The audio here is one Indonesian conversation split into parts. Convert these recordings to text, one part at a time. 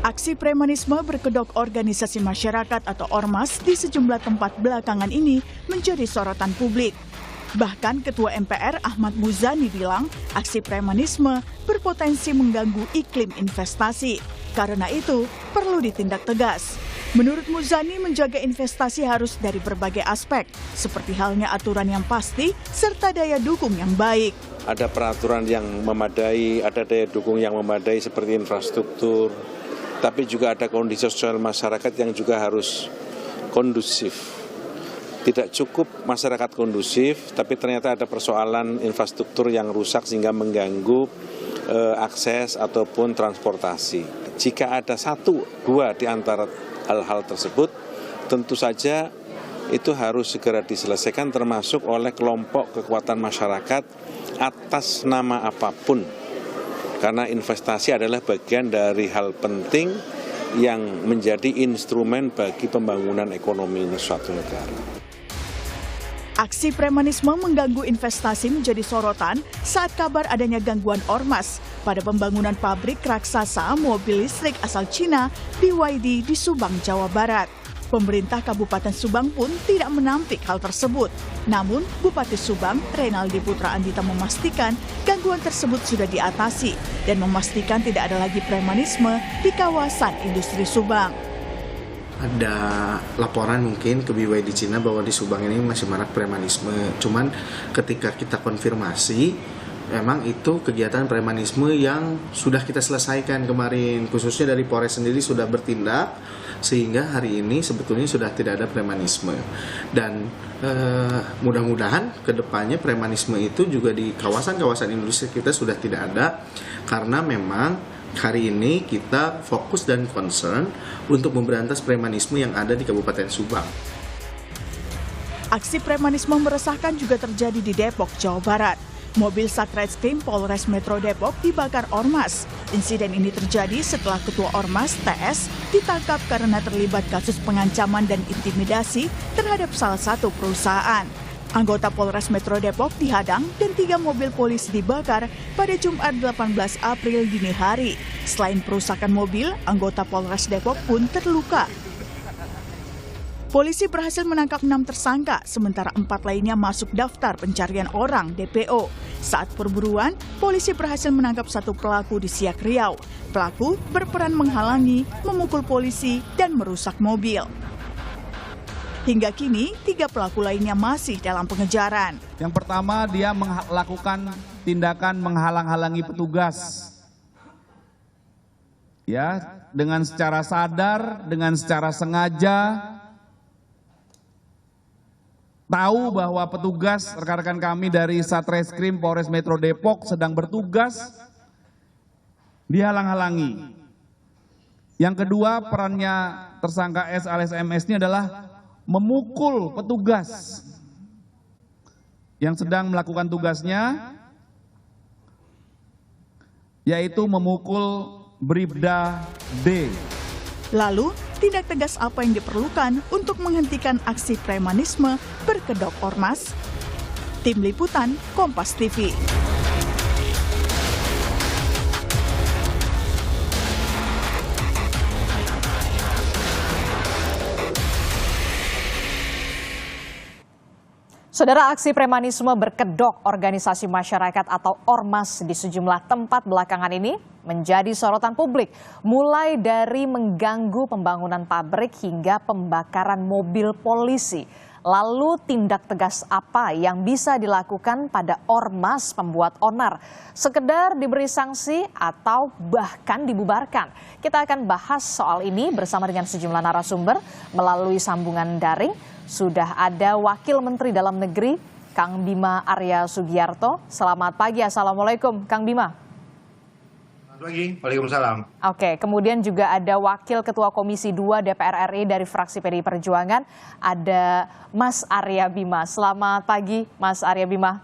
Aksi premanisme berkedok organisasi masyarakat atau ormas di sejumlah tempat belakangan ini menjadi sorotan publik. Bahkan Ketua MPR Ahmad Muzani bilang aksi premanisme berpotensi mengganggu iklim investasi. Karena itu perlu ditindak tegas. Menurut Muzani, menjaga investasi harus dari berbagai aspek, seperti halnya aturan yang pasti serta daya dukung yang baik. Ada peraturan yang memadai, ada daya dukung yang memadai seperti infrastruktur, tapi juga ada kondisi sosial masyarakat yang juga harus kondusif. Tidak cukup masyarakat kondusif, tapi ternyata ada persoalan infrastruktur yang rusak sehingga mengganggu akses ataupun transportasi. Jika ada satu, dua di antara hal-hal tersebut, tentu saja itu harus segera diselesaikan termasuk oleh kelompok kekuatan masyarakat atas nama apapun. Karena investasi adalah bagian dari hal penting yang menjadi instrumen bagi pembangunan ekonomi suatu negara. Aksi premanisme mengganggu investasi menjadi sorotan saat kabar adanya gangguan ormas pada pembangunan pabrik raksasa mobil listrik asal Cina BYD di Subang, Jawa Barat. Pemerintah Kabupaten Subang pun tidak menampik hal tersebut. Namun, Bupati Subang, Reynaldi Putra Andita memastikan gangguan tersebut sudah diatasi dan memastikan tidak ada lagi premanisme di kawasan industri Subang. Ada laporan mungkin ke BYD Cina bahwa di Subang ini masih marak premanisme. Cuman ketika kita konfirmasi, memang itu kegiatan premanisme yang sudah kita selesaikan kemarin. Khususnya dari Polres sendiri sudah bertindak, sehingga hari ini sebetulnya sudah tidak ada premanisme. Dan mudah-mudahan ke depannya premanisme itu juga di kawasan-kawasan industri kita sudah tidak ada, karena memang hari ini kita fokus dan concern untuk memberantas premanisme yang ada di Kabupaten Subang. Aksi premanisme meresahkan juga terjadi di Depok, Jawa Barat. Mobil Satreskrim Polres Metro Depok dibakar ormas. Insiden ini terjadi setelah Ketua Ormas TS ditangkap karena terlibat kasus pengancaman dan intimidasi terhadap salah satu perusahaan. Anggota Polres Metro Depok dihadang dan 3 mobil polisi dibakar pada Jumat 18 April dini hari. Selain perusakan mobil, anggota Polres Depok pun terluka. Polisi berhasil menangkap 6 tersangka, sementara 4 lainnya masuk daftar pencarian orang DPO. Saat perburuan, polisi berhasil menangkap 1 pelaku di Siak, Riau. Pelaku berperan menghalangi, memukul polisi, dan merusak mobil. Hingga kini, 3 pelaku lainnya masih dalam pengejaran. Yang pertama, dia melakukan tindakan menghalang-halangi petugas. Ya, dengan secara sadar, dengan secara sengaja, tahu bahwa petugas rekan-rekan kami dari Satreskrim Polres Metro Depok sedang bertugas, dihalang-halangi. Yang kedua, perannya tersangka S alias MS ini adalah memukul petugas yang sedang melakukan tugasnya, yaitu memukul Bribda D. Lalu, tindak tegas apa yang diperlukan untuk menghentikan aksi premanisme berkedok ormas? Tim Liputan Kompas TV. Saudara, aksi premanisme berkedok organisasi masyarakat atau ormas di sejumlah tempat belakangan ini menjadi sorotan publik, mulai dari mengganggu pembangunan pabrik hingga pembakaran mobil polisi. Lalu tindak tegas apa yang bisa dilakukan pada ormas pembuat onar? Sekedar diberi sanksi atau bahkan dibubarkan? Kita akan bahas soal ini bersama dengan sejumlah narasumber melalui sambungan daring. Sudah ada Wakil Menteri Dalam Negeri, Kang Bima Arya Sugiarto. Selamat pagi, Assalamualaikum, Kang Bima. Selamat pagi, Waalaikumsalam. Oke, kemudian juga ada Wakil Ketua Komisi 2 DPR RI dari fraksi PDI Perjuangan, ada Mas Arya Bima. Selamat pagi, Mas Arya Bima.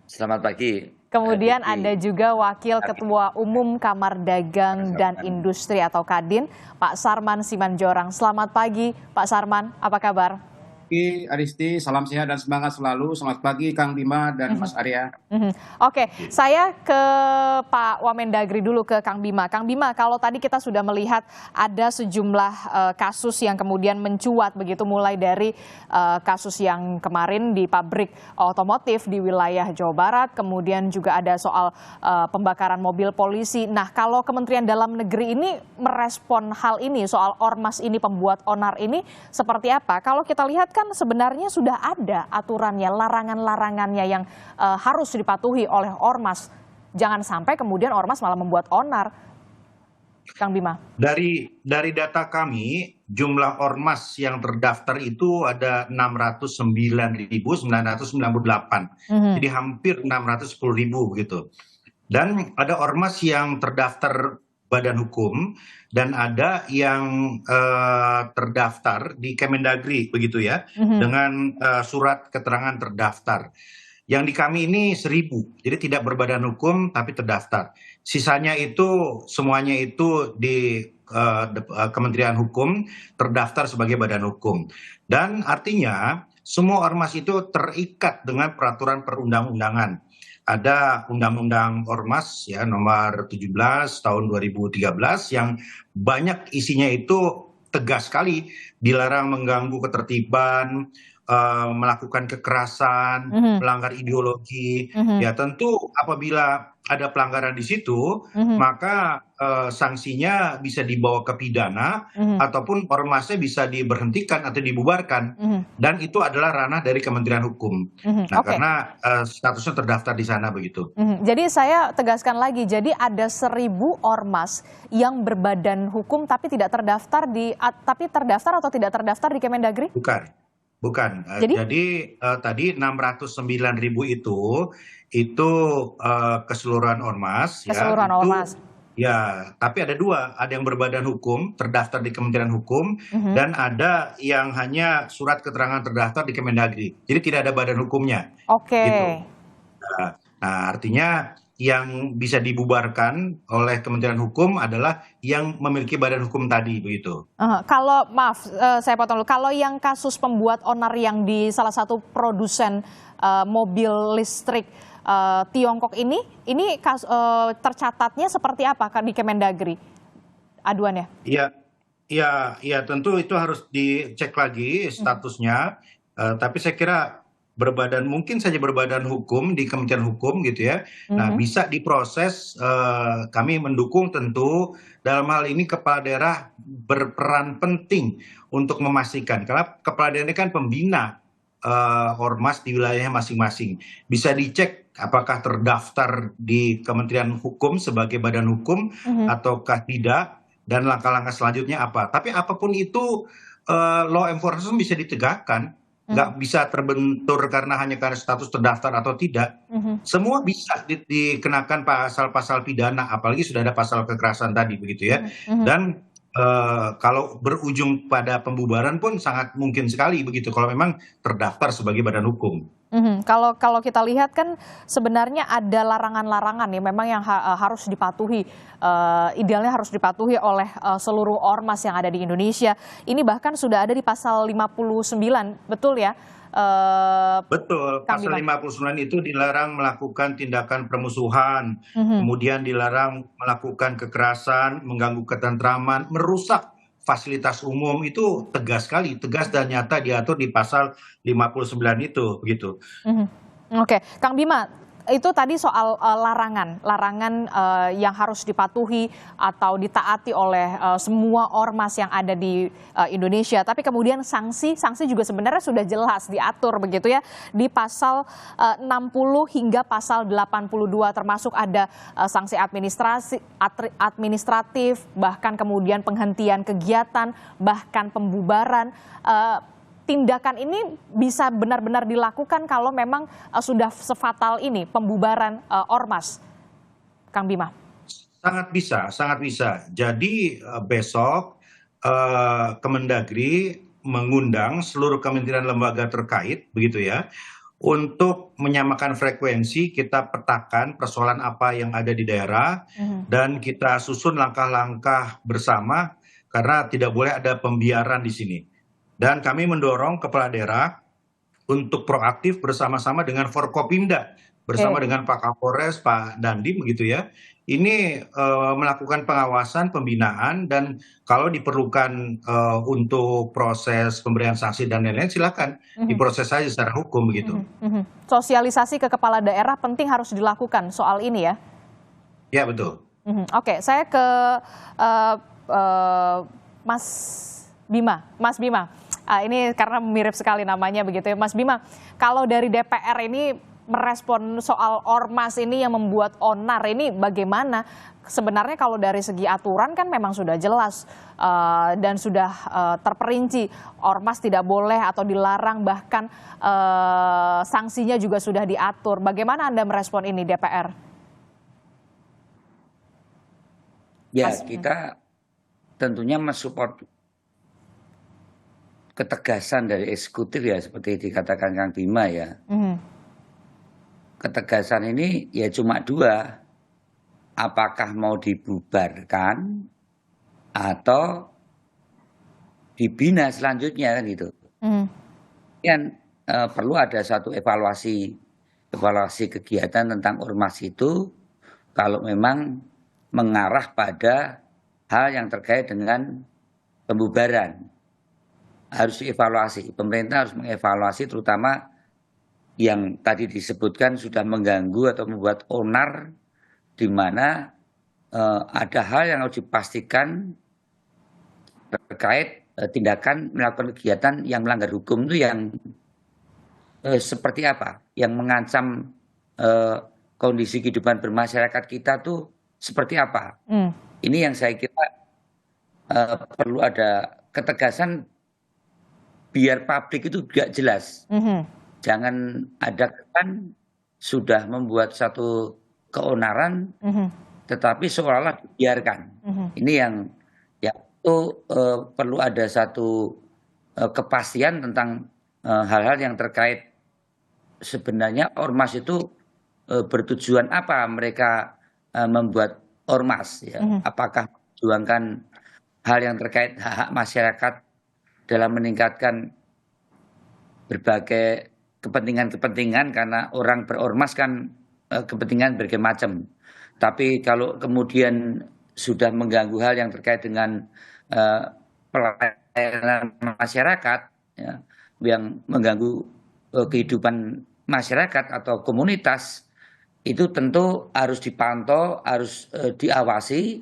Selamat pagi. Kemudian ada juga Wakil Ketua Umum Kamar Dagang dan Industri atau Kadin, Pak Sarman Simanjorang. Selamat pagi, Pak Sarman. Apa kabar? pagi Aristi, salam sehat dan semangat selalu. Selamat pagi Kang Bima dan Mas Arya. Oke, saya ke Pak Wamendagri dulu, ke Kang Bima. Kang Bima, kalau tadi kita sudah melihat ada sejumlah kasus yang kemudian mencuat begitu, mulai dari kasus yang kemarin di pabrik otomotif di wilayah Jawa Barat, kemudian juga ada soal pembakaran mobil polisi. Nah, kalau Kementerian Dalam Negeri ini merespon hal ini, soal ormas ini, pembuat onar ini, seperti apa? Kalau kita lihat kan sebenarnya sudah ada aturannya, larangan-larangannya yang harus dipatuhi oleh ormas. Jangan sampai kemudian ormas malah membuat onar. Kang Bima. Dari data kami, jumlah ormas yang terdaftar itu ada 609.998. Jadi hampir 610.000 begitu. Dan ada ormas yang terdaftar badan hukum dan ada yang terdaftar di Kemendagri begitu ya, dengan surat keterangan terdaftar. Yang di kami ini 1.000, jadi tidak berbadan hukum tapi terdaftar. Sisanya itu semuanya itu di Kementerian Hukum terdaftar sebagai badan hukum. Dan artinya semua ormas itu terikat dengan peraturan perundang-undangan. Ada Undang-Undang Ormas ya nomor 17 tahun 2013 yang banyak isinya itu tegas sekali, dilarang mengganggu ketertiban, melakukan kekerasan, melanggar ideologi. Ya tentu apabila ada pelanggaran di situ, maka sanksinya bisa dibawa ke pidana ataupun ormasnya bisa diberhentikan atau dibubarkan. Dan itu adalah ranah dari Kementerian Hukum. Nah, karena statusnya terdaftar di sana begitu. Jadi saya tegaskan lagi, jadi ada 1.000 ormas yang berbadan hukum tapi tidak terdaftar tapi terdaftar atau tidak terdaftar di Kemendagri? Bukan. Jadi tadi 609.000 itu keseluruhan ormas. Keseluruhan ormas. Ya, tapi ada dua, ada yang berbadan hukum terdaftar di Kementerian Hukum dan ada yang hanya surat keterangan terdaftar di Kemendagri. Jadi tidak ada badan hukumnya. Oke. Gitu. Nah, artinya yang bisa dibubarkan oleh Kementerian Hukum adalah yang memiliki badan hukum tadi begitu. Kalau maaf, saya potong dulu. Kalau yang kasus pembuat onar yang di salah satu produsen mobil listrik Tiongkok ini tercatatnya seperti apa di Kemendagri aduannya? Iya, tentu itu harus dicek lagi statusnya. Tapi saya kira mungkin saja berbadan hukum di Kementerian Hukum gitu ya. Nah, bisa diproses. Kami mendukung tentu dalam hal ini kepala daerah berperan penting untuk memastikan, karena kepala daerah ini kan pembina ormas di wilayahnya masing-masing. Bisa dicek apakah terdaftar di Kementerian Hukum sebagai badan hukum ataukah tidak, dan langkah-langkah selanjutnya apa. Tapi apapun itu law enforcement bisa ditegakkan. Nggak bisa terbentur karena status terdaftar atau tidak. Semua bisa dikenakan pasal-pasal pidana, apalagi sudah ada pasal kekerasan tadi begitu ya. Dan kalau berujung pada pembubaran pun sangat mungkin sekali begitu kalau memang terdaftar sebagai badan hukum. Kalau kita lihat kan sebenarnya ada larangan-larangan ya memang yang harus dipatuhi, idealnya harus dipatuhi oleh seluruh ormas yang ada di Indonesia. Ini bahkan sudah ada di pasal 59, betul ya? Betul, pasal 59 itu dilarang melakukan tindakan permusuhan, kemudian dilarang melakukan kekerasan, mengganggu ketentraman, merusak fasilitas umum, itu tegas sekali, tegas dan nyata diatur di pasal 59 itu begitu. Oke, Kang Bima, itu tadi soal larangan yang harus dipatuhi atau ditaati oleh semua ormas yang ada di Indonesia. Tapi kemudian sanksi juga sebenarnya sudah jelas diatur begitu ya di pasal 60 hingga pasal 82, termasuk ada sanksi administratif, bahkan kemudian penghentian kegiatan, bahkan pembubaran. Tindakan ini bisa benar-benar dilakukan kalau memang sudah sefatal ini pembubaran ormas, Kang Bima? Sangat bisa. Jadi besok Kemendagri mengundang seluruh kementerian lembaga terkait begitu ya, untuk menyamakan frekuensi, kita petakan persoalan apa yang ada di daerah dan kita susun langkah-langkah bersama, karena tidak boleh ada pembiaran di sini. Dan kami mendorong kepala daerah untuk proaktif bersama-sama dengan Forkopimda, bersama dengan Pak Kapolres, Pak Dandim begitu ya. Ini melakukan pengawasan, pembinaan, dan kalau diperlukan untuk proses pemberian sanksi dan lain-lain, silakan diproses saja secara hukum begitu. Sosialisasi ke kepala daerah penting harus dilakukan soal ini ya? Ya betul. Oke, saya ke Mas Bima. Mas Bima, ini karena mirip sekali namanya begitu ya. Mas Bima, kalau dari DPR ini merespon soal ormas ini yang membuat onar ini bagaimana? Sebenarnya kalau dari segi aturan kan memang sudah jelas dan sudah terperinci ormas tidak boleh atau dilarang, bahkan sanksinya juga sudah diatur. Bagaimana Anda merespon ini DPR? Ya, kita tentunya mensupport ketegasan dari eksekutif ya, seperti dikatakan Kang Bima ya. Ketegasan ini ya cuma dua, apakah mau dibubarkan atau dibina selanjutnya kan gitu. Kan perlu ada satu evaluasi kegiatan tentang ormas itu kalau memang mengarah pada hal yang terkait dengan pembubaran. Harus dievaluasi, pemerintah harus mengevaluasi terutama yang tadi disebutkan sudah mengganggu atau membuat onar, di mana ada hal yang harus dipastikan terkait tindakan melakukan kegiatan yang melanggar hukum itu yang seperti apa, yang mengancam kondisi kehidupan bermasyarakat kita tuh seperti apa. Ini yang saya kira perlu ada ketegasan biar publik itu juga jelas. Jangan ada kan sudah membuat satu keonaran, tetapi seolah-olah dibiarkan. Ini yang itu perlu ada satu kepastian tentang hal-hal yang terkait sebenarnya ormas itu bertujuan apa mereka membuat ormas. Ya. Apakah memperjuangkan hal yang terkait hak-hak masyarakat dalam meningkatkan berbagai kepentingan-kepentingan, karena orang berormas kan kepentingan berbagai macam. Tapi kalau kemudian sudah mengganggu hal yang terkait dengan pelayanan masyarakat, ya, yang mengganggu kehidupan masyarakat atau komunitas, itu tentu harus dipantau, harus diawasi,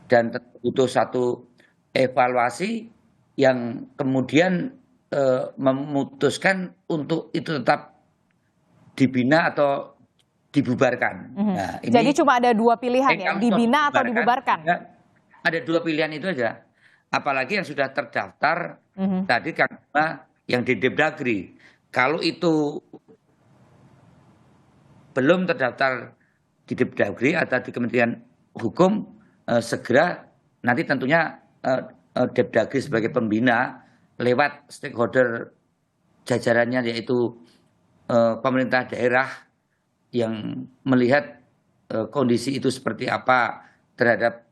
dan butuh satu evaluasi yang kemudian memutuskan untuk itu tetap dibina atau dibubarkan. Nah, ini jadi cuma ada dua pilihan ya, dibina atau dibubarkan? Ya, ada dua pilihan itu aja. Apalagi yang sudah terdaftar tadi karena yang di Depdagri. Kalau itu belum terdaftar di Depdagri atau di Kementerian Hukum, segera nanti tentunya Depdagri sebagai pembina lewat stakeholder jajarannya, yaitu pemerintah daerah yang melihat kondisi itu seperti apa terhadap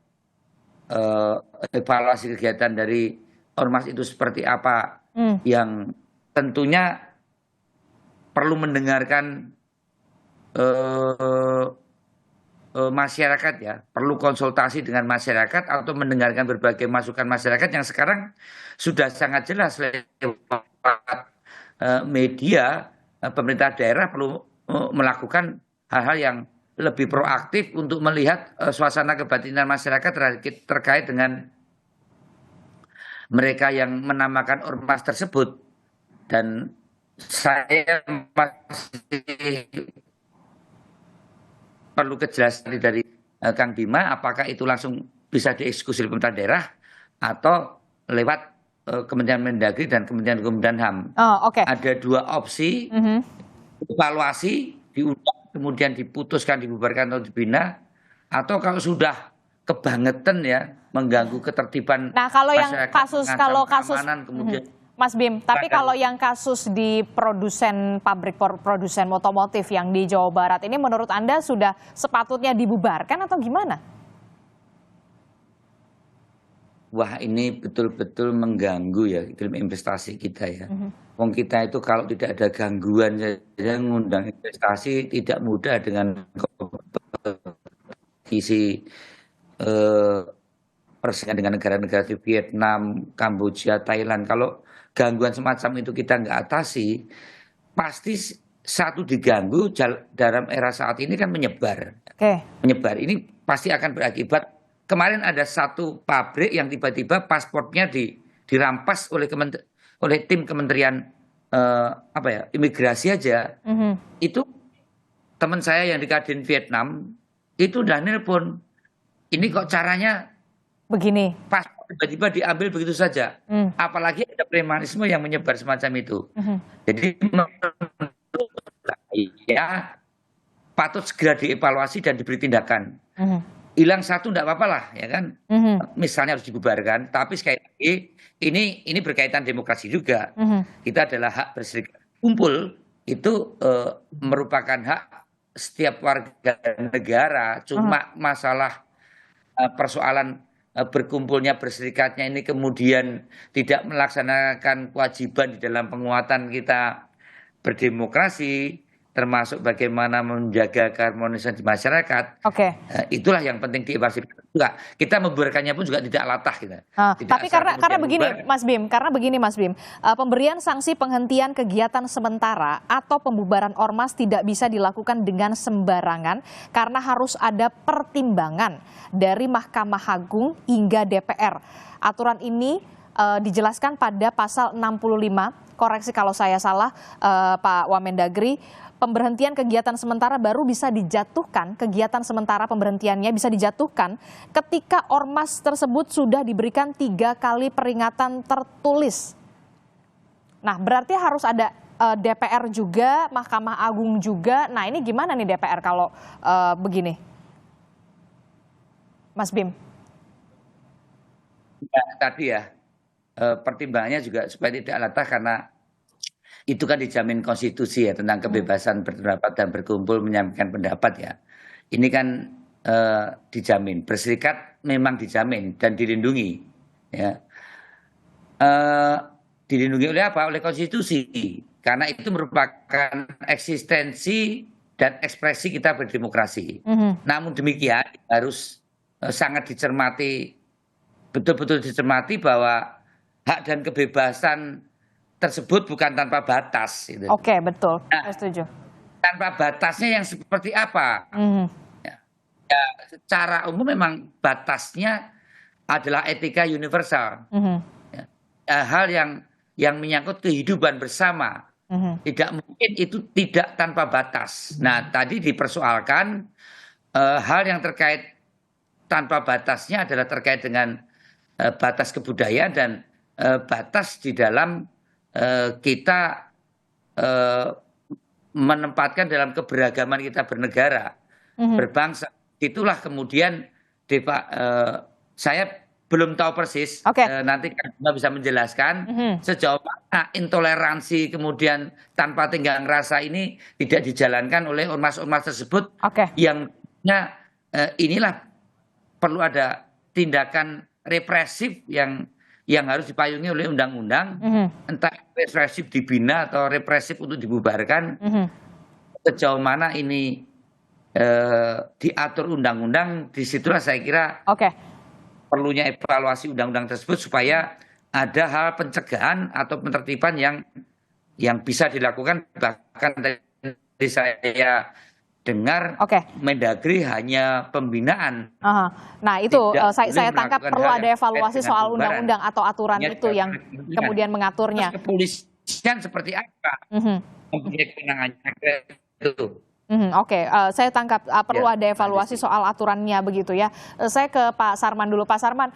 evaluasi kegiatan dari ormas itu seperti apa, yang tentunya perlu mendengarkan masyarakat ya, perlu konsultasi dengan masyarakat atau mendengarkan berbagai masukan masyarakat yang sekarang sudah sangat jelas lewat media. Pemerintah daerah perlu melakukan hal-hal yang lebih proaktif untuk melihat suasana kebatinan masyarakat terkait dengan mereka yang menamakan ormas tersebut. Dan saya masih perlu kejelasan dari Kang Bima, apakah itu langsung bisa dieksekusi oleh pemerintah daerah atau lewat Kementerian Mendagri dan Kementerian Hukum dan HAM. Ada dua opsi, evaluasi, diundang, kemudian diputuskan dibubarkan atau dibina, atau kalau sudah kebangetan ya, mengganggu ketertiban. Nah, kalau yang kasus kemudian Mas Bim, tapi kalau yang kasus di pabrik produsen otomotif yang di Jawa Barat ini menurut Anda sudah sepatutnya dibubarkan atau gimana? wah ini betul-betul mengganggu ya iklim investasi kita ya. Wong kita itu kalau tidak ada gangguan saja ngundang investasi tidak mudah dengan kompetisi persaingan dengan negara-negara di Vietnam, Kamboja, Thailand. Kalau gangguan semacam itu kita nggak atasi, pasti satu diganggu dalam era saat ini kan menyebar. Menyebar ini pasti akan berakibat. Kemarin ada satu pabrik yang tiba-tiba pasportnya dirampas oleh tim Kementerian imigrasi aja. Itu teman saya yang di Kadin Vietnam itu udah nelpon. Ini kok caranya begini. Paspor tiba-tiba diambil begitu saja. Apalagi ada premanisme yang menyebar semacam itu. Jadi menurut saya patut segera dievaluasi dan diberi tindakan. Hilang satu enggak apa-apa lah, ya kan? Misalnya harus dibubarkan, tapi sekali lagi ini berkaitan demokrasi juga. Kita adalah hak berserikat kumpul itu merupakan hak setiap warga negara. Cuma masalah persoalan berkumpulnya berserikatnya ini kemudian tidak melaksanakan kewajiban di dalam penguatan kita berdemokrasi, termasuk bagaimana menjaga keharmonisan di masyarakat. Itulah yang penting dievaluasi juga. Kita membubarkannya pun juga tidak latah kita. Tapi karena begini Mas Bim, pemberian sanksi penghentian kegiatan sementara atau pembubaran ormas tidak bisa dilakukan dengan sembarangan karena harus ada pertimbangan dari Mahkamah Agung hingga DPR. Aturan ini dijelaskan pada pasal 65, koreksi kalau saya salah Pak Wamendagri. Pemberhentian kegiatan sementara baru bisa dijatuhkan, kegiatan sementara pemberhentiannya bisa dijatuhkan ketika ormas tersebut sudah diberikan 3 kali peringatan tertulis. Nah, berarti harus ada DPR juga, Mahkamah Agung juga. Nah, ini gimana nih DPR kalau begini? Mas Bim. Ya, tadi ya, pertimbangannya juga supaya tidak latah karena itu kan dijamin konstitusi ya tentang kebebasan berpendapat dan berkumpul menyampaikan pendapat ya. Ini kan dijamin, berserikat memang dijamin dan dilindungi. Ya. Dilindungi oleh apa? Oleh konstitusi. Karena itu merupakan eksistensi dan ekspresi kita berdemokrasi. Namun demikian harus sangat dicermati, betul-betul dicermati bahwa hak dan kebebasan tersebut bukan tanpa batas. Gitu. Betul. Saya setuju. Tanpa batasnya yang seperti apa? Ya, secara umum memang batasnya adalah etika universal. Hal yang menyangkut kehidupan bersama. Tidak mungkin itu tidak tanpa batas. Nah, tadi dipersoalkan hal yang terkait tanpa batasnya adalah terkait dengan batas kebudayaan dan batas di dalam kita menempatkan dalam keberagaman kita bernegara, berbangsa. Itulah kemudian saya belum tahu persis, nanti Kak bisa menjelaskan sejauh mana intoleransi kemudian tanpa tenggang rasa ini tidak dijalankan oleh ormas-ormas tersebut yang inilah perlu ada tindakan represif yang harus dipayungi oleh undang-undang, entah represif dibina atau represif untuk dibubarkan. Sejauh mana ini diatur undang-undang, disitulah saya kira perlunya evaluasi undang-undang tersebut supaya ada hal pencegahan atau penertiban yang bisa dilakukan. Bahkan dari saya dengar Mendagri hanya pembinaan. Nah itu saya tangkap perlu ada evaluasi soal undang-undang atau aturan itu yang kemudian mengaturnya. Kepolisian seperti apa? Mempunyai kewenangannya itu. Saya tangkap perlu ada evaluasi soal aturannya begitu ya. Saya ke Pak Sarman dulu. Pak Sarman,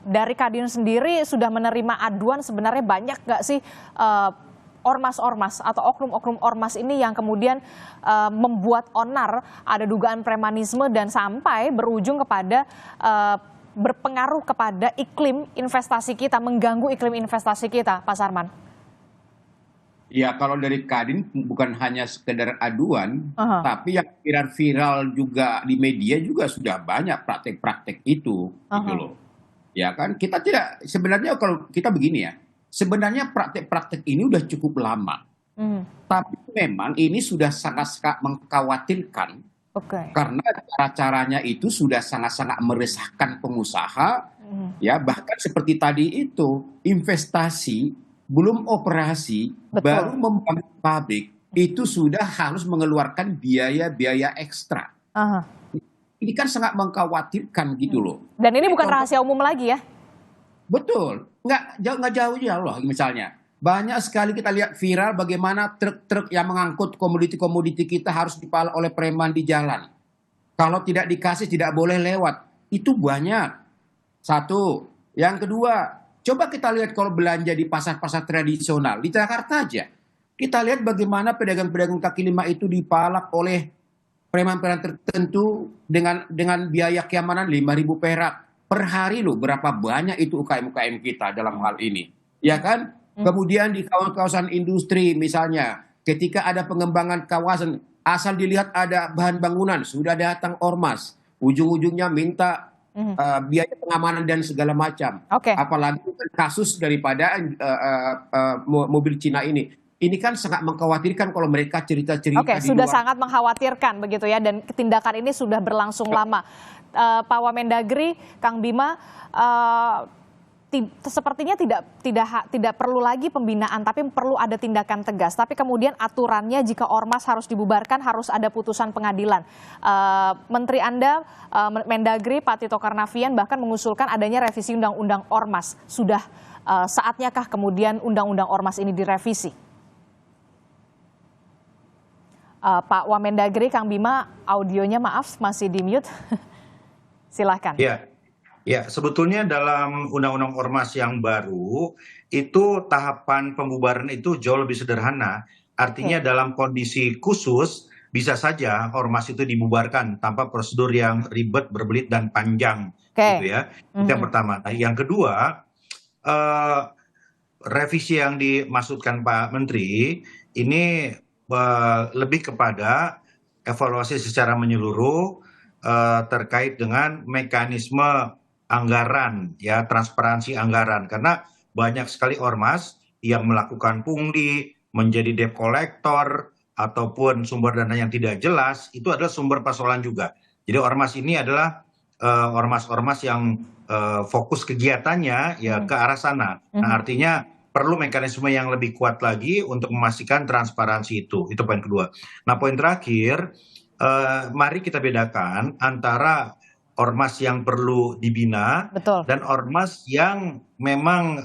dari Kadin sendiri sudah menerima aduan sebenarnya banyak nggak sih ormas-ormas atau oknum-oknum ormas ini yang kemudian membuat onar, ada dugaan premanisme dan sampai berujung kepada berpengaruh kepada iklim investasi kita, mengganggu iklim investasi kita, Pak Sarman? Ya, kalau dari Kadin bukan hanya sekedar aduan, tapi yang viral juga di media juga sudah banyak praktek-praktek itu, gitu loh. Ya kan, kita tidak, sebenarnya kalau kita begini ya, sebenarnya praktek-praktek ini udah cukup lama. Tapi memang ini sudah sangat mengkhawatirkan. Karena cara-caranya itu sudah sangat-sangat meresahkan pengusaha, ya bahkan seperti tadi itu investasi belum operasi baru membangun pabrik itu sudah harus mengeluarkan biaya-biaya ekstra. Ini kan sangat mengkhawatirkan gitu loh. Dan ini bukan rahasia umum lagi ya? Betul, nggak jauh-jauh loh. Misalnya banyak sekali kita lihat viral bagaimana truk-truk yang mengangkut komoditi-komoditi kita harus dipalak oleh preman di jalan. Kalau tidak dikasih tidak boleh lewat. Itu banyak. Satu. Yang kedua, coba kita lihat kalau belanja di pasar-pasar tradisional di Jakarta aja. Kita lihat bagaimana pedagang-pedagang kaki lima itu dipalak oleh preman-preman tertentu dengan biaya keamanan 5.000 perak per hari loh. Berapa banyak itu UKM-UKM kita dalam hal ini, ya kan? Kemudian di kawasan industri misalnya, ketika ada pengembangan kawasan, asal dilihat ada bahan bangunan sudah datang ormas, ujung-ujungnya minta biaya pengamanan dan segala macam. Apalagi kasus daripada mobil Cina ini. Ini kan sangat mengkhawatirkan kalau mereka cerita-cerita di sudah luar. sangat mengkhawatirkan begitu ya, dan tindakan ini sudah berlangsung lama. Pak Wamendagri, Kang Bima, sepertinya tidak perlu lagi pembinaan, tapi perlu ada tindakan tegas. Tapi kemudian aturannya jika ormas harus dibubarkan harus ada putusan pengadilan. Menteri Anda, Mendagri Pak Tito Karnavian bahkan mengusulkan adanya revisi undang-undang ormas. Sudah saatnya kah kemudian undang-undang ormas ini direvisi? Pak Wamendagri, Kang Bima, audionya maaf masih di mute. Silahkan. Ya, sebetulnya dalam undang-undang ormas yang baru itu tahapan pembubaran itu jauh lebih sederhana. Artinya dalam kondisi khusus bisa saja ormas itu dibubarkan tanpa prosedur yang ribet, berbelit dan panjang, gitu ya. Itu yang pertama. Nah, yang kedua, revisi yang dimaksudkan Pak Menteri ini lebih kepada evaluasi secara menyeluruh terkait dengan mekanisme anggaran, ya, transparansi anggaran, karena banyak sekali ormas yang melakukan pungli, menjadi debt collector ataupun sumber dana yang tidak jelas, itu adalah sumber persoalan juga. Jadi ormas ini adalah ormas-ormas yang fokus kegiatannya ya ke arah sana. Nah, artinya perlu mekanisme yang lebih kuat lagi untuk memastikan transparansi itu. Itu poin kedua. Nah, poin terakhir, mari kita bedakan antara ormas yang perlu dibina dan ormas yang memang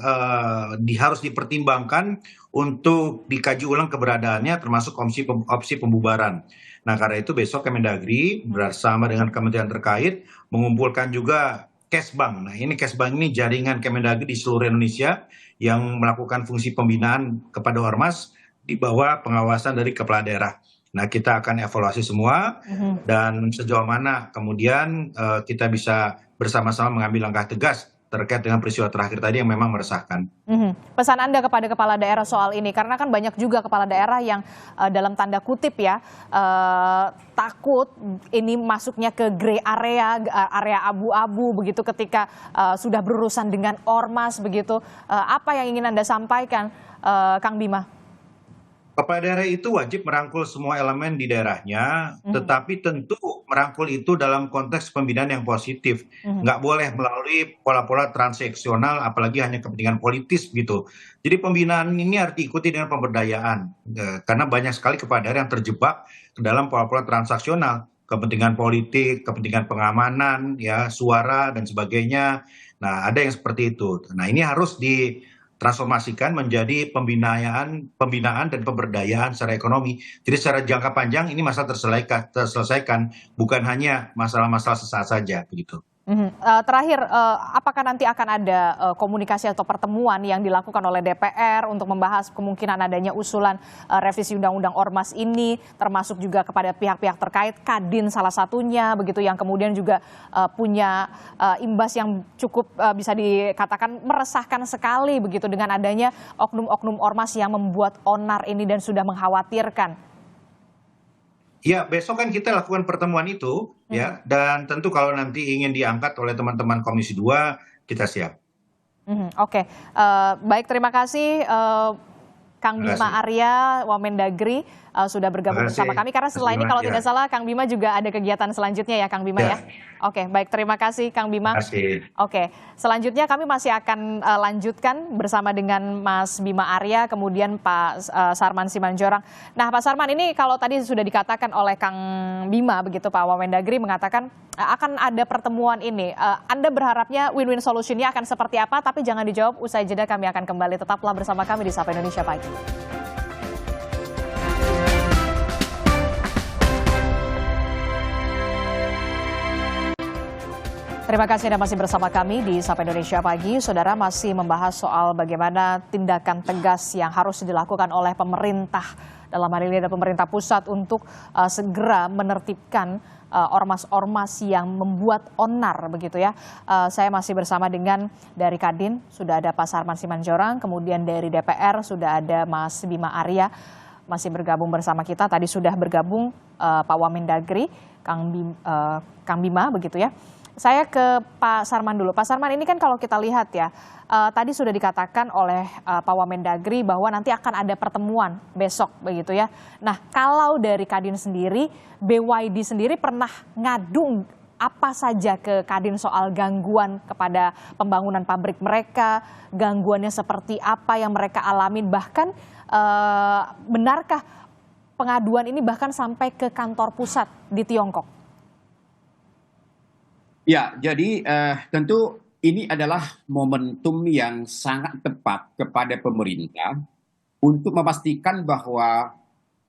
harus dipertimbangkan untuk dikaji ulang keberadaannya, termasuk opsi pembubaran. Nah, karena itu besok Kemendagri bersama dengan kementerian terkait mengumpulkan juga Kesbang. Nah, ini Kesbang ini jaringan Kemendagri di seluruh Indonesia yang melakukan fungsi pembinaan kepada ormas di bawah pengawasan dari kepala daerah. Nah, kita akan evaluasi semua dan sejauh mana kemudian kita bisa bersama-sama mengambil langkah tegas terkait dengan peristiwa terakhir tadi yang memang meresahkan. Pesan Anda kepada kepala daerah soal ini, karena kan banyak juga kepala daerah yang dalam tanda kutip ya takut ini masuknya ke gray area, area abu-abu begitu ketika sudah berurusan dengan ormas begitu. Apa yang ingin Anda sampaikan, Kang Bima? Kepala daerah itu wajib merangkul semua elemen di daerahnya, tetapi tentu merangkul itu dalam konteks pembinaan yang positif. Nggak boleh melalui pola-pola transaksional, apalagi hanya kepentingan politis gitu. Jadi pembinaan ini harus diikuti dengan pemberdayaan, karena banyak sekali kepala daerah yang terjebak ke dalam pola-pola transaksional, kepentingan politik, kepentingan pengamanan, ya suara dan sebagainya. Nah, ada yang seperti itu. Nah, ini harus transformasikan menjadi pembinaan dan pemberdayaan secara ekonomi. Jadi secara jangka panjang ini masalah terselesaikan, bukan hanya masalah-masalah sesaat saja begitu. Terakhir, apakah nanti akan ada komunikasi atau pertemuan yang dilakukan oleh DPR untuk membahas kemungkinan adanya usulan revisi undang-undang ormas ini, termasuk juga kepada pihak-pihak terkait, Kadin salah satunya, begitu yang kemudian juga punya imbas yang cukup bisa dikatakan meresahkan sekali begitu dengan adanya oknum-oknum ormas yang membuat onar ini dan sudah mengkhawatirkan. Ya, besok kan kita lakukan pertemuan itu, ya, dan tentu kalau nanti ingin diangkat oleh teman-teman Komisi 2, kita siap. Oke. Baik, terima kasih Kang Terima Bima kasih. Arya, Wamendagri sudah bergabung Terima kasih. bersama kami. Karena setelah Mas ini Bima, kalau ya. tidak salah Kang Bima juga ada kegiatan selanjutnya ya Kang Bima ya. Ya. Oke, baik, terima kasih Kang Bima. Terima kasih. Oke, selanjutnya kami masih akan lanjutkan bersama dengan Mas Bima Arya, kemudian Pak Sarman Simanjorang. Nah, Pak Sarman, ini kalau tadi sudah dikatakan oleh Kang Bima, begitu Pak Wamendagri mengatakan akan ada pertemuan ini. Anda berharapnya win-win solutionnya akan seperti apa? Tapi jangan dijawab, usai jeda kami akan kembali. Tetaplah bersama kami di Sapa Indonesia Pagi. Terima kasih Anda masih bersama kami di Sapa Indonesia Pagi. Saudara, masih membahas soal bagaimana tindakan tegas yang harus dilakukan oleh pemerintah. Dalam hal ini ada pemerintah pusat untuk segera menertibkan ormas-ormas yang membuat onar begitu ya. Saya masih bersama dengan dari Kadin, sudah ada Pak Sarman Simanjorang, kemudian dari DPR sudah ada Mas Bima Arya masih bergabung bersama kita. Tadi sudah bergabung Pak Wamendagri, Kang Bima begitu ya. Saya ke Pak Sarman dulu. Pak Sarman, ini kan kalau kita lihat ya, tadi sudah dikatakan oleh Pak Wamendagri bahwa nanti akan ada pertemuan besok begitu ya. Nah, kalau dari Kadin sendiri, BYD sendiri pernah ngadu apa saja ke Kadin soal gangguan kepada pembangunan pabrik mereka, gangguannya seperti apa yang mereka alamin, bahkan benarkah pengaduan ini bahkan sampai ke kantor pusat di Tiongkok? Ya, jadi tentu ini adalah momentum yang sangat tepat kepada pemerintah untuk memastikan bahwa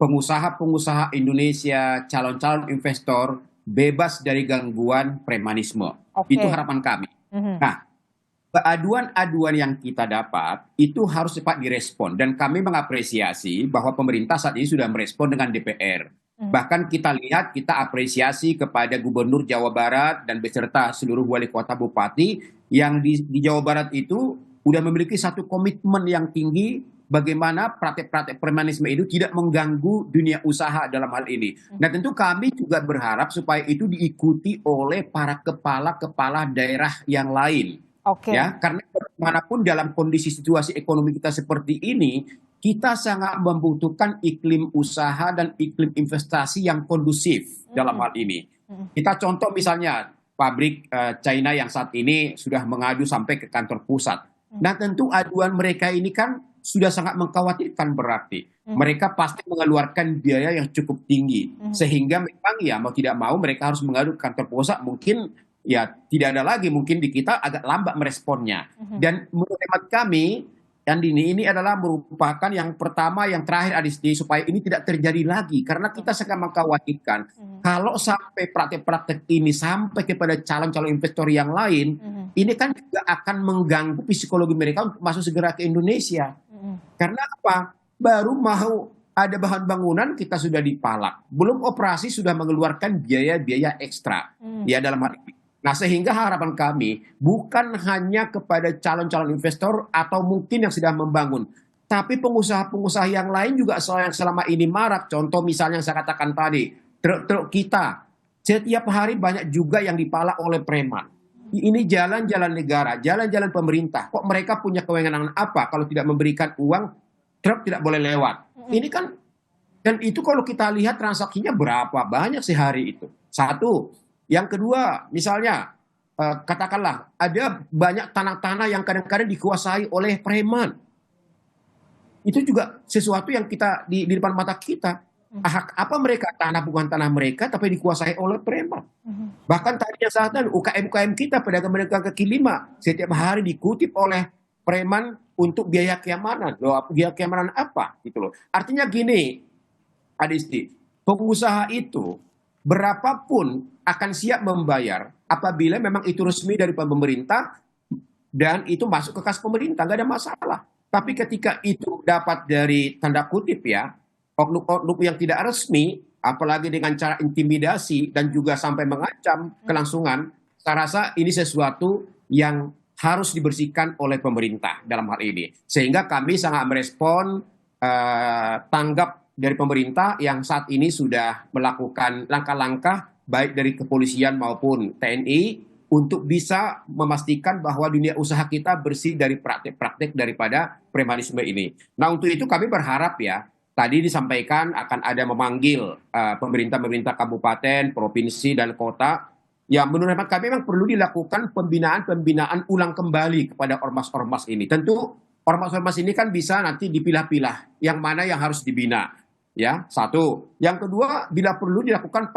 pengusaha-pengusaha Indonesia, calon-calon investor bebas dari gangguan premanisme. Oke. Itu harapan kami. Nah, aduan-aduan yang kita dapat itu harus cepat direspon dan kami mengapresiasi bahwa pemerintah saat ini sudah merespon dengan DPR. Bahkan kita lihat, kita apresiasi kepada Gubernur Jawa Barat dan beserta seluruh wali kota bupati yang di Jawa Barat itu sudah memiliki satu komitmen yang tinggi bagaimana praktek-praktek premanisme itu tidak mengganggu dunia usaha dalam hal ini. Nah, tentu kami juga berharap supaya itu diikuti oleh para kepala-kepala daerah yang lain. Oke. Ya, karena bagaimanapun dalam kondisi situasi ekonomi kita seperti ini, kita sangat membutuhkan iklim usaha dan iklim investasi yang kondusif dalam hal ini. Kita contoh misalnya pabrik China yang saat ini sudah mengadu sampai ke kantor pusat. Nah, tentu aduan mereka ini kan sudah sangat mengkhawatirkan berarti. Mereka pasti mengeluarkan biaya yang cukup tinggi. Sehingga memang ya mau tidak mau mereka harus mengadu ke kantor pusat. Mungkin ya tidak ada lagi, mungkin di kita agak lambat meresponnya. Dan menurut hemat kami, dan ini adalah merupakan yang pertama, yang terakhir Adisti, supaya ini tidak terjadi lagi. Karena kita sangat mengkhawatirkan kalau sampai praktek-praktek ini sampai kepada calon-calon investor yang lain, ini kan juga akan mengganggu psikologi mereka untuk masuk segera ke Indonesia. Karena apa? Baru mau ada bahan bangunan kita sudah dipalak. Belum operasi sudah mengeluarkan biaya-biaya ekstra. Ya dalam hal ini. Nah, sehingga harapan kami bukan hanya kepada calon-calon investor atau mungkin yang sedang membangun, tapi pengusaha-pengusaha yang lain juga yang selama ini marak. Contoh misalnya yang saya katakan tadi, truk-truk kita, setiap hari banyak juga yang dipalak oleh preman. Ini jalan-jalan negara, jalan-jalan pemerintah. Kok mereka punya kewenangan apa kalau tidak memberikan uang, truk tidak boleh lewat. Ini kan, dan itu kalau kita lihat transaksinya berapa banyak sehari itu. Satu. Yang kedua, misalnya, katakanlah ada banyak tanah-tanah yang kadang-kadang dikuasai oleh preman. Itu juga sesuatu yang kita di depan mata kita. Hak apa mereka? Tanah bukan tanah mereka, tapi dikuasai oleh preman. Bahkan tadinya saat itu UKM-UKM kita, pedagang-pedagang kaki lima, setiap hari dikutip oleh preman untuk biaya keamanan. Loh, biaya keamanan apa? Gitu loh. Artinya gini, Adisti, pengusaha itu berapapun akan siap membayar apabila memang itu resmi dari pemerintah dan itu masuk ke kas pemerintah, nggak ada masalah. Tapi ketika itu dapat dari tanda kutip ya, oknum-oknum yang tidak resmi, apalagi dengan cara intimidasi dan juga sampai mengancam kelangsungan, saya rasa ini sesuatu yang harus dibersihkan oleh pemerintah dalam hal ini. Sehingga kami sangat merespon tanggap dari pemerintah yang saat ini sudah melakukan langkah-langkah baik dari kepolisian maupun TNI untuk bisa memastikan bahwa dunia usaha kita bersih dari praktek-praktek daripada premanisme ini. Nah, untuk itu kami berharap ya, tadi disampaikan akan ada memanggil pemerintah-pemerintah kabupaten, provinsi, dan kota. Ya, menurut hemat kami memang perlu dilakukan pembinaan ulang kembali kepada ormas-ormas ini. Tentu ormas-ormas ini kan bisa nanti dipilah-pilah yang mana yang harus dibina. Ya, satu. Yang kedua, bila perlu dilakukan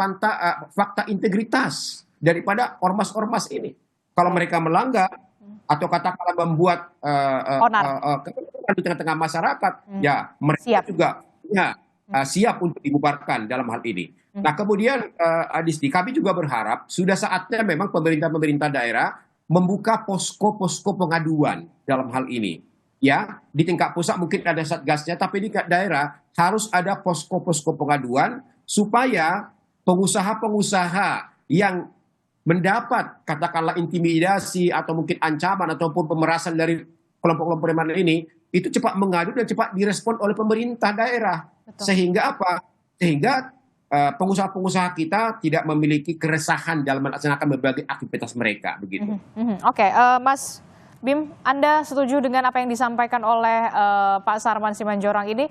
fakta integritas daripada ormas-ormas ini. Kalau mereka melanggar atau katakanlah membuat kekejutan di tengah-tengah masyarakat, ya mereka juga siap untuk dibubarkan dalam hal ini. Nah, kemudian Adisti, kami juga berharap sudah saatnya memang pemerintah daerah membuka posko-posko pengaduan dalam hal ini. Ya, di tingkat pusat mungkin ada satgasnya, tapi di daerah harus ada posko-posko pengaduan supaya pengusaha-pengusaha yang mendapat katakanlah intimidasi atau mungkin ancaman ataupun pemerasan dari kelompok-kelompok preman ini itu cepat mengadu dan cepat direspon oleh pemerintah daerah. Betul. Sehingga apa? Sehingga pengusaha-pengusaha kita tidak memiliki keresahan dalam melaksanakan berbagai aktivitas mereka begitu. Oke, Mas Bim, Anda setuju dengan apa yang disampaikan oleh Pak Sarman Simanjorang ini?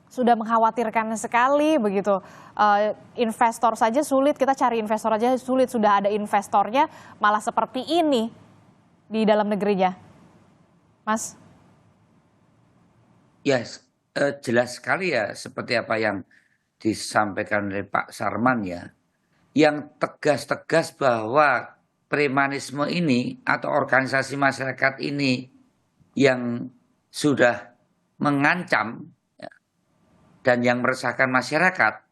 Sudah mengkhawatirkan sekali begitu, investor saja sulit, kita cari investor aja sulit, sudah ada investornya malah seperti ini di dalam negerinya, Mas? Ya, jelas sekali ya seperti apa yang disampaikan oleh Pak Sarman ya, yang tegas-tegas bahwa premanisme ini atau organisasi masyarakat ini yang sudah mengancam dan yang meresahkan masyarakat,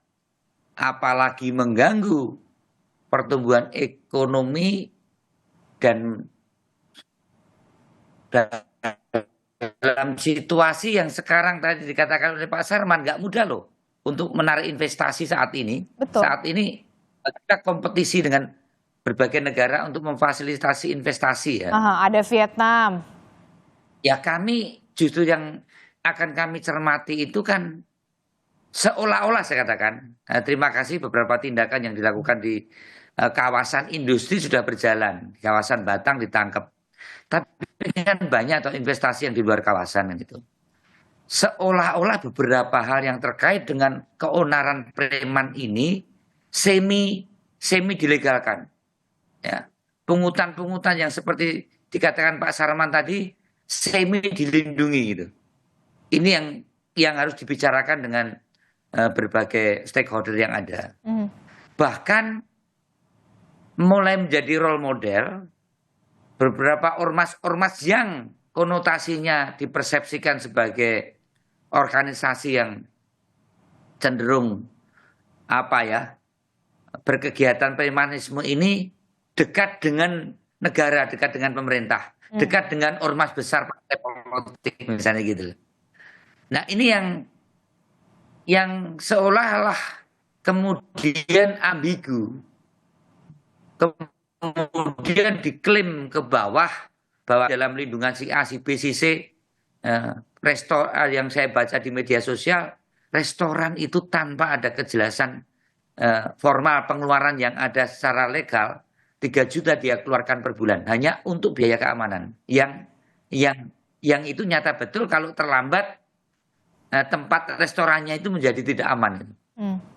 apalagi mengganggu pertumbuhan ekonomi dan dalam situasi yang sekarang tadi dikatakan oleh Pak Sarman nggak mudah loh untuk menarik investasi saat ini. Betul. Saat ini kita kompetisi dengan berbagai negara untuk memfasilitasi investasi ya. Ada Vietnam. Ya, kami justru yang akan kami cermati itu kan seolah-olah saya katakan, terima kasih beberapa tindakan yang dilakukan di kawasan industri sudah berjalan. Di kawasan Batang ditangkap. Tapi kan banyak atau investasi yang di luar kawasan gitu. Seolah-olah beberapa hal yang terkait dengan keonaran preman ini semi dilegalkan. Ya. Pungutan-pungutan yang seperti dikatakan Pak Sarman tadi semi dilindungi gitu. Ini yang harus dibicarakan dengan berbagai stakeholder yang ada. Bahkan mulai menjadi role model beberapa ormas-ormas yang konotasinya dipersepsikan sebagai organisasi yang cenderung berkegiatan premanisme ini dekat dengan negara, dekat dengan pemerintah, dekat dengan ormas besar partai politik misalnya gitu. Nah, ini yang seolah-olah kemudian ambigu, kemudian diklaim ke bawah bahwa dalam lindungan si A, si B, si C, yang saya baca di media sosial, restoran itu tanpa ada kejelasan formal pengeluaran yang ada secara legal, 3 juta dia keluarkan per bulan hanya untuk biaya keamanan. Yang itu nyata betul kalau terlambat tempat restorannya itu menjadi tidak aman.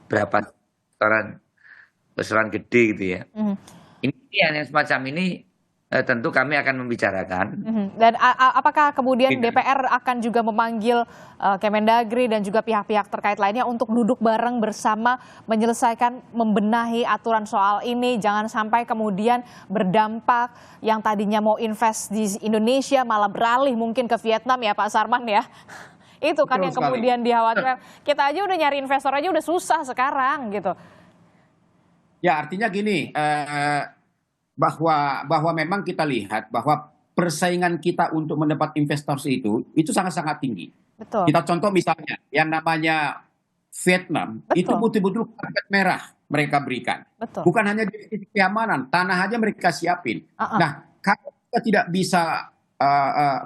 Berapa restoran gede gitu ya. Ini yang semacam ini tentu kami akan membicarakan. Dan apakah kemudian DPR akan juga memanggil Kemendagri dan juga pihak-pihak terkait lainnya untuk duduk bareng bersama menyelesaikan, membenahi aturan soal ini, jangan sampai kemudian berdampak yang tadinya mau invest di Indonesia malah beralih mungkin ke Vietnam ya Pak Sarman ya. Itu kan betul yang sekali. Kemudian dikhawatirkan. Kita aja udah nyari investor aja udah susah sekarang gitu. Ya, artinya gini, bahwa memang kita lihat bahwa persaingan kita untuk mendapat investasi itu sangat-sangat tinggi. Betul. Kita contoh misalnya yang namanya Vietnam, itu betul-betul karpet merah mereka berikan. Betul. Bukan hanya di titik keamanan, tanah aja mereka siapin. Nah, kalau kita tidak bisa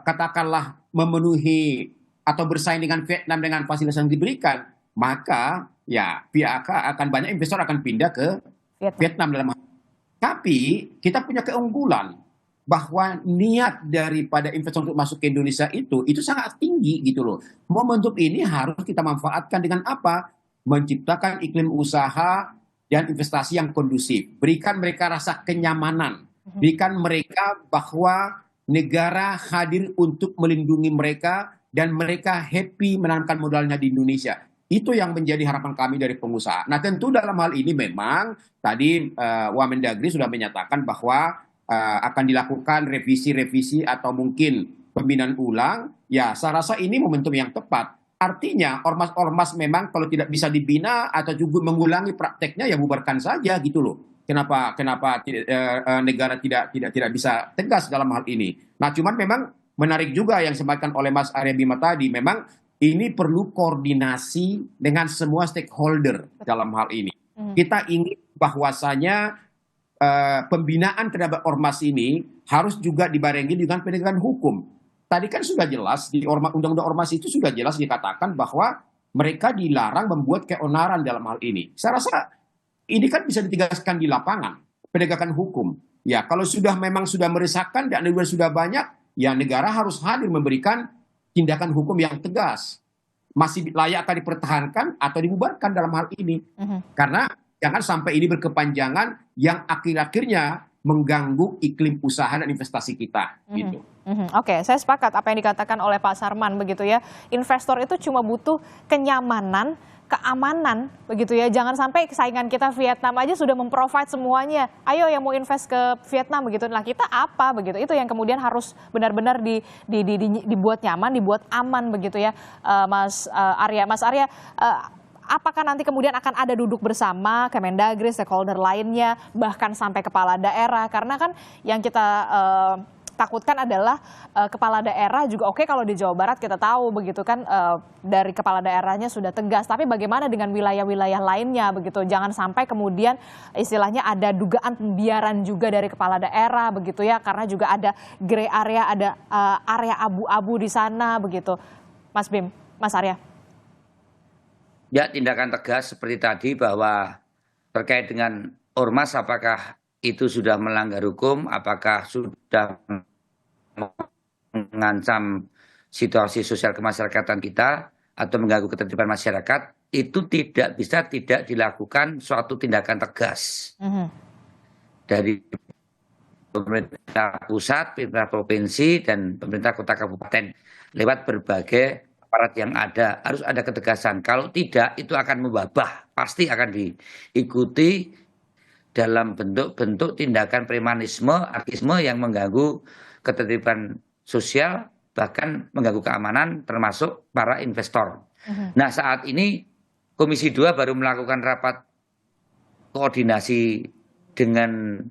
katakanlah memenuhi atau bersaing dengan Vietnam dengan fasilitas yang diberikan, maka ya pihak akan banyak investor akan pindah ke Vietnam dalam hal. Tapi kita punya keunggulan bahwa niat daripada investor untuk masuk ke Indonesia itu sangat tinggi gitu loh. Momentum ini harus kita manfaatkan dengan apa? Menciptakan iklim usaha dan investasi yang kondusif. Berikan mereka rasa kenyamanan. Berikan mereka bahwa negara hadir untuk melindungi mereka dan mereka happy menanamkan modalnya di Indonesia. Itu yang menjadi harapan kami dari pengusaha. Nah tentu dalam hal ini memang tadi Wamendagri sudah menyatakan bahwa akan dilakukan revisi-revisi atau mungkin pembinaan ulang. Ya saya rasa ini momentum yang tepat. Artinya ormas-ormas memang kalau tidak bisa dibina atau juga mengulangi prakteknya ya bubarkan saja gitu loh. Kenapa negara tidak bisa tegas dalam hal ini? Nah cuman memang menarik juga yang disampaikan oleh Mas Arya Bima tadi. Memang ini perlu koordinasi dengan semua stakeholder dalam hal ini. Kita ingin bahwasanya pembinaan terhadap ormas ini harus juga dibarengi dengan penegakan hukum. Tadi kan sudah jelas di undang-undang ormas itu sudah jelas dikatakan bahwa mereka dilarang membuat keonaran dalam hal ini. Saya rasa ini kan bisa ditegaskan di lapangan penegakan hukum. Ya kalau memang sudah meresahkan dan sudah banyak, ya negara harus hadir memberikan tindakan hukum yang tegas. Masih layak akan dipertahankan atau dibubarkan dalam hal ini. Karena jangan sampai ini berkepanjangan yang akhir-akhirnya mengganggu iklim usaha dan investasi kita. Gitu. Oke, saya sepakat apa yang dikatakan oleh Pak Sarman begitu ya. Investor itu cuma butuh kenyamanan, keamanan begitu ya. Jangan sampai saingan kita Vietnam aja sudah memprovide semuanya. Ayo yang mau invest ke Vietnam begitu. Nah kita apa begitu? Itu yang kemudian harus benar-benar dibuat nyaman, dibuat aman begitu ya, Mas Arya. Mas Arya, apakah nanti kemudian akan ada duduk bersama Kemendagri, stakeholder lainnya, bahkan sampai kepala daerah? Karena kan yang kita takutkan adalah kepala daerah juga oke kalau di Jawa Barat kita tahu begitu kan dari kepala daerahnya sudah tegas, tapi bagaimana dengan wilayah-wilayah lainnya begitu? Jangan sampai kemudian istilahnya ada dugaan pembiaran juga dari kepala daerah begitu ya, karena juga ada gray area, ada area abu-abu di sana begitu. Mas Bim, Mas Arya. Ya, tindakan tegas seperti tadi bahwa terkait dengan ormas apakah itu sudah melanggar hukum, apakah sudah mengancam situasi sosial kemasyarakatan kita atau mengganggu ketertiban masyarakat, itu tidak bisa tidak dilakukan suatu tindakan tegas dari pemerintah pusat, pemerintah provinsi, dan pemerintah kota kabupaten lewat berbagai aparat yang ada. Harus ada ketegasan. Kalau tidak, itu akan membabah, pasti akan diikuti dalam bentuk-bentuk tindakan premanisme, anarkisme yang mengganggu ketertiban sosial, bahkan mengganggu keamanan termasuk para investor. Nah saat ini Komisi 2 baru melakukan rapat koordinasi dengan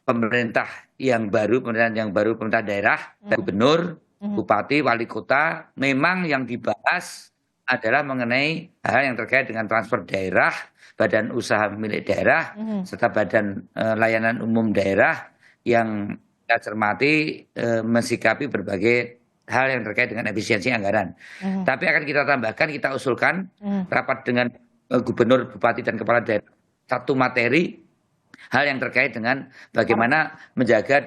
pemerintah yang baru, pemerintah daerah, gubernur, bupati, wali kota. Memang yang dibahas adalah mengenai hal yang terkait dengan transfer daerah, badan usaha milik daerah, serta badan layanan umum daerah yang kita cermati mensikapi berbagai hal yang terkait dengan efisiensi anggaran. Tapi akan kita tambahkan, kita usulkan rapat dengan gubernur, bupati, dan kepala daerah satu materi hal yang terkait dengan bagaimana menjaga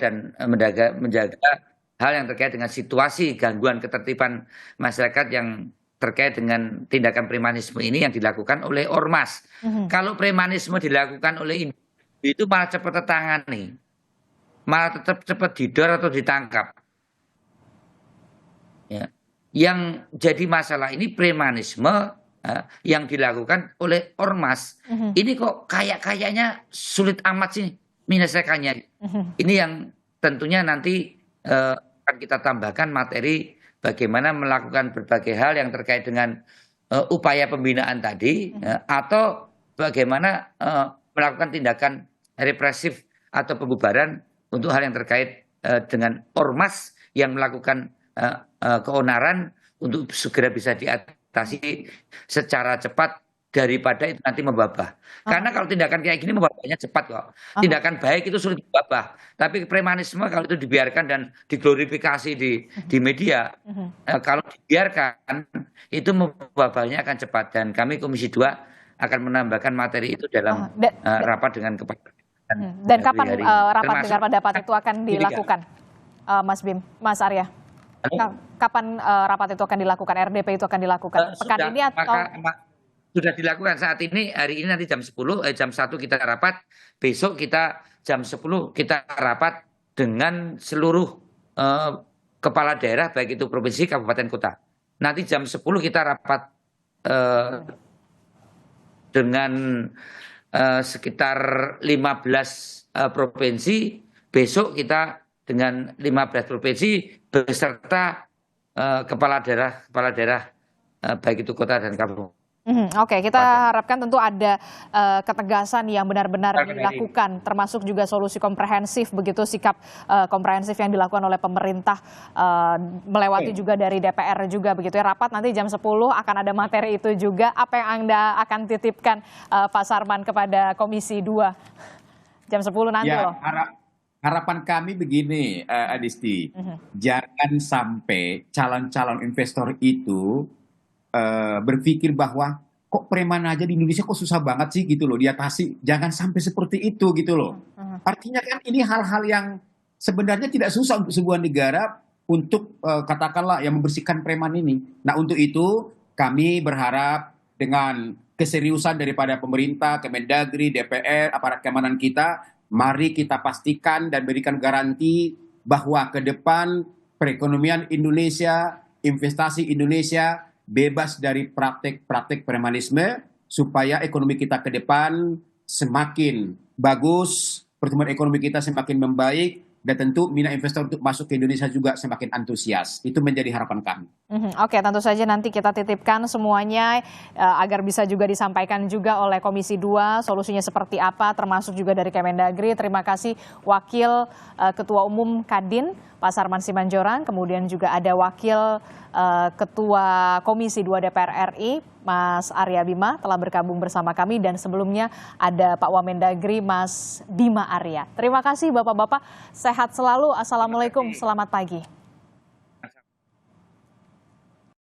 hal yang terkait dengan situasi gangguan ketertiban masyarakat yang terkait dengan tindakan premanisme ini yang dilakukan oleh ormas. Kalau premanisme dilakukan oleh individu itu malah cepat tertangani, malah tetap cepat didor atau ditangkap. Ya. Yang jadi masalah ini premanisme yang dilakukan oleh ormas. Ini kok kayaknya sulit amat sih menyelesaikannya. Ini yang tentunya nanti akan kita tambahkan materi bagaimana melakukan berbagai hal yang terkait dengan upaya pembinaan tadi, atau bagaimana melakukan tindakan represif atau pembubaran untuk hal yang terkait dengan ormas yang melakukan keonaran untuk segera bisa diatasi secara cepat daripada itu nanti membabah. Karena kalau tindakan kayak gini membabahnya cepat kok. Tindakan baik itu sulit membabah. Tapi premanisme kalau itu dibiarkan dan diglorifikasi di media, kalau dibiarkan itu membabahnya akan cepat. Dan kami Komisi 2 akan menambahkan materi itu dalam rapat dengan kepala. Dan kapan hari. rapat Termasuk- dengar pendapat itu akan dilakukan, Mas Bim, Mas Arya? Kapan rapat itu akan dilakukan, RDP itu akan dilakukan? Pekan ini atau? Sudah dilakukan saat ini, hari ini nanti jam 10, jam 1 kita rapat, besok kita jam 10 kita rapat dengan seluruh kepala daerah, baik itu provinsi, kabupaten, kota. Nanti jam 10 kita rapat dengan sekitar 15 provinsi, besok kita dengan 15 provinsi beserta kepala daerah baik itu kota dan kabupaten. Oke, kita harapkan tentu ada ketegasan yang benar-benar dilakukan, termasuk juga solusi komprehensif, begitu sikap komprehensif yang dilakukan oleh pemerintah, melewati juga dari DPR juga, begitu ya. Rapat nanti jam 10 akan ada materi itu juga. Apa yang Anda akan titipkan, Pak Sarman, kepada Komisi 2 jam 10 nanti Ya, loh? harapan kami begini, Adisti, jangan sampai calon-calon investor itu berpikir bahwa kok preman aja di Indonesia kok susah banget sih gitu loh diatasi. Jangan sampai seperti itu gitu loh. Artinya kan ini hal-hal yang sebenarnya tidak susah untuk sebuah negara untuk katakanlah yang membersihkan preman ini. Nah, untuk itu kami berharap dengan keseriusan daripada pemerintah, Kemendagri, DPR, aparat keamanan kita, mari kita pastikan dan berikan garansi bahwa ke depan perekonomian Indonesia, investasi Indonesia bebas dari praktek-praktek premanisme, supaya ekonomi kita ke depan semakin bagus, pertumbuhan ekonomi kita semakin membaik, dan tentu minat investor untuk masuk ke Indonesia juga semakin antusias. Itu menjadi harapan kami. Oke, tentu saja nanti kita titipkan semuanya agar bisa juga disampaikan juga oleh Komisi 2 solusinya seperti apa, termasuk juga dari Kemendagri. Terima kasih Wakil Ketua Umum Kadin Pak Sarman Simanjorang, kemudian juga ada Wakil Ketua Komisi 2 DPR RI Mas Arya Bima telah bergabung bersama kami, dan sebelumnya ada Pak Wamendagri Mas Bima Arya. Terima kasih Bapak-Bapak, sehat selalu. Assalamualaikum, selamat pagi.